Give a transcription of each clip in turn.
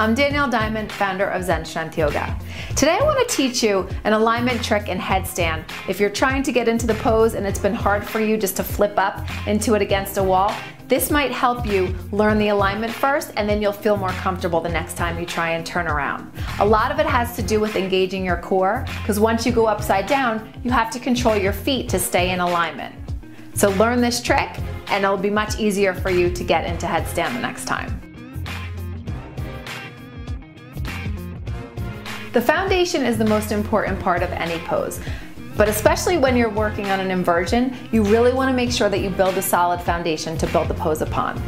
I'm Danielle Diamond, founder of Zen Strength Yoga. Today I want to teach you an alignment trick in headstand. If you're trying to get into the pose and it's been hard for you just to flip up into it against a wall, this might help you learn the alignment first, and then you'll feel more comfortable the next time you try and turn around. A lot of it has to do with engaging your core, because once you go upside down, you have to control your feet to stay in alignment. So learn this trick and it'll be much easier for you to get into headstand the next time. The foundation is the most important part of any pose, but especially when you're working on an inversion, you really want to make sure that you build a solid foundation to build the pose upon.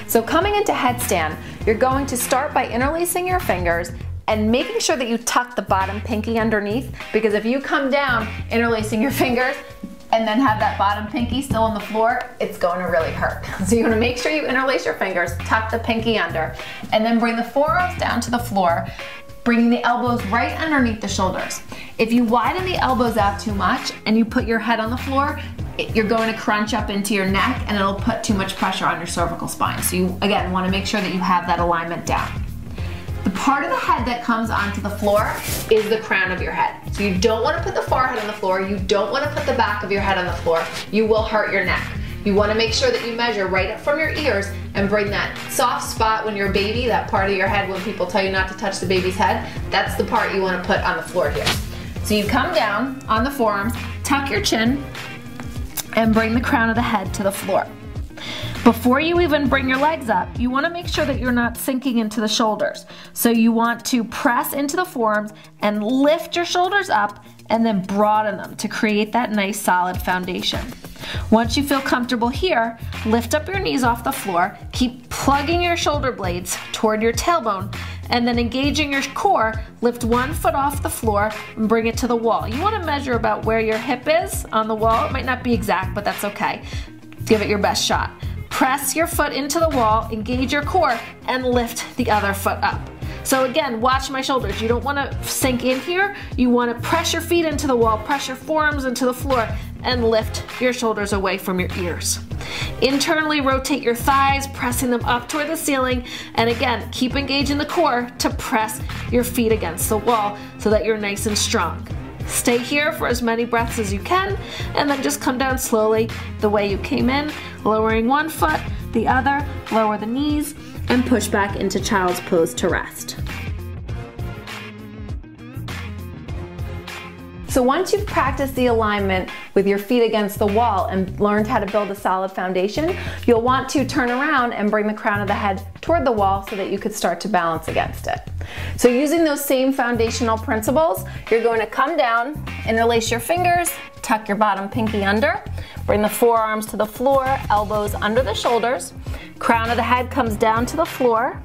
So coming into headstand, you're going to start by interlacing your fingers and making sure that you tuck the bottom pinky underneath, because if you come down interlacing your fingers and then have that bottom pinky still on the floor, it's going to really hurt. So you want to make sure you interlace your fingers, tuck the pinky under, and then bring the forearms down to the floor, bringing the elbows right underneath the shoulders. If you widen the elbows out too much and you put your head on the floor, you're going to crunch up into your neck and it'll put too much pressure on your cervical spine. So you, again, want to make sure that you have that alignment down. The part of the head that comes onto the floor is the crown of your head. So you don't want to put the forehead on the floor, you don't want to put the back of your head on the floor. You will hurt your neck. You want to make sure that you measure right up from your ears and bring that soft spot when you're a baby, that part of your head when people tell you not to touch the baby's head, that's the part you want to put on the floor here. So you come down on the forearms, tuck your chin, and bring the crown of the head to the floor. Before you even bring your legs up, you want to make sure that you're not sinking into the shoulders. So you want to press into the forearms and lift your shoulders up and then broaden them to create that nice solid foundation. Once you feel comfortable here, lift up your knees off the floor, keep plugging your shoulder blades toward your tailbone, and then engaging your core, lift one foot off the floor and bring it to the wall. You want to measure about where your hip is on the wall. It might not be exact, but that's okay. Give it your best shot. Press your foot into the wall, engage your core, and lift the other foot up. So again, watch my shoulders. You don't want to sink in here. You want to press your feet into the wall, press your forearms into the floor, and lift your shoulders away from your ears. Internally rotate your thighs, pressing them up toward the ceiling, and again, keep engaging the core to press your feet against the wall so that you're nice and strong. Stay here for as many breaths as you can, and then just come down slowly the way you came in, lowering one foot, the other, lower the knees, and push back into child's pose to rest. So once you've practiced the alignment with your feet against the wall and learned how to build a solid foundation, you'll want to turn around and bring the crown of the head toward the wall so that you could start to balance against it. So using those same foundational principles, you're going to come down, interlace your fingers, tuck your bottom pinky under, bring the forearms to the floor, elbows under the shoulders, crown of the head comes down to the floor.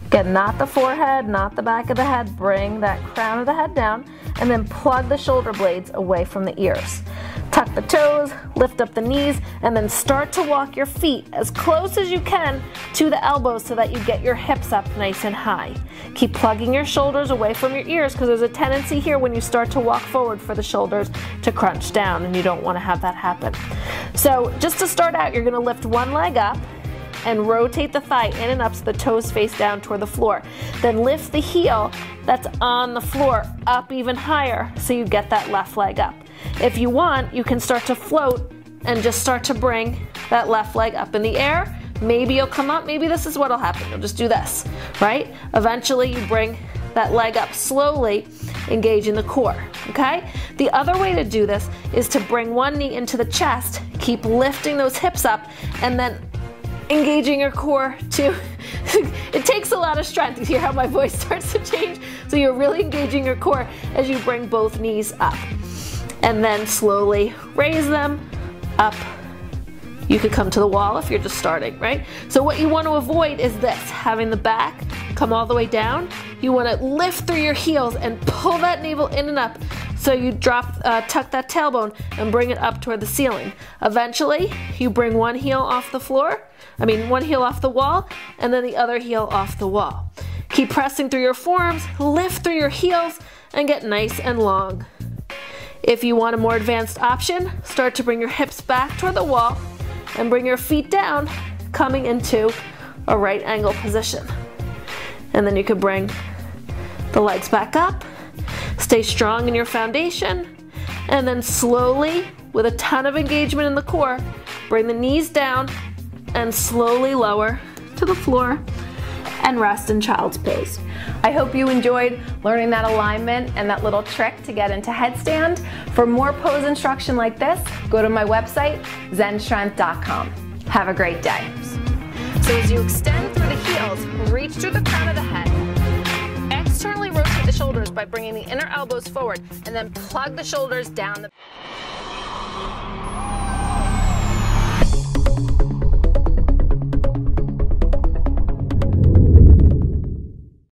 Again, not the forehead, not the back of the head, bring that crown of the head down, and then plug the shoulder blades away from the ears. Tuck the toes, lift up the knees, and then start to walk your feet as close as you can to the elbows so that you get your hips up nice and high. Keep plugging your shoulders away from your ears, because there's a tendency here when you start to walk forward for the shoulders to crunch down, and you don't want to have that happen. So just to start out, you're going to lift one leg up and rotate the thigh in and up so the toes face down toward the floor. Then lift the heel that's on the floor up even higher so you get that left leg up. If you want, you can start to float and just start to bring that left leg up in the air. Maybe you'll come up, maybe this is what'll happen. You'll just do this, right? Eventually you bring that leg up slowly, engaging the core, okay? The other way to do this is to bring one knee into the chest, keep lifting those hips up, and then engaging your core to, it takes a lot of strength. You hear how my voice starts to change? So you're really engaging your core as you bring both knees up. And then slowly raise them up. You could come to the wall if you're just starting, right? So what you want to avoid is this, having the back come all the way down. You want to lift through your heels and pull that navel in and up so you tuck that tailbone and bring it up toward the ceiling. Eventually, you bring one heel off the floor, one heel off the wall, and then the other heel off the wall. Keep pressing through your forearms, lift through your heels, and get nice and long. If you want a more advanced option, start to bring your hips back toward the wall and bring your feet down, coming into a right angle position. And then you could bring the legs back up, stay strong in your foundation, and then slowly, with a ton of engagement in the core, bring the knees down and slowly lower to the floor and rest in child's pose. I hope you enjoyed learning that alignment and that little trick to get into headstand. For more pose instruction like this, go to my website, zenstrength.com. Have a great day. So as you extend through the heels, reach through the crown of the head. Externally rotate the shoulders by bringing the inner elbows forward and then plug the shoulders down the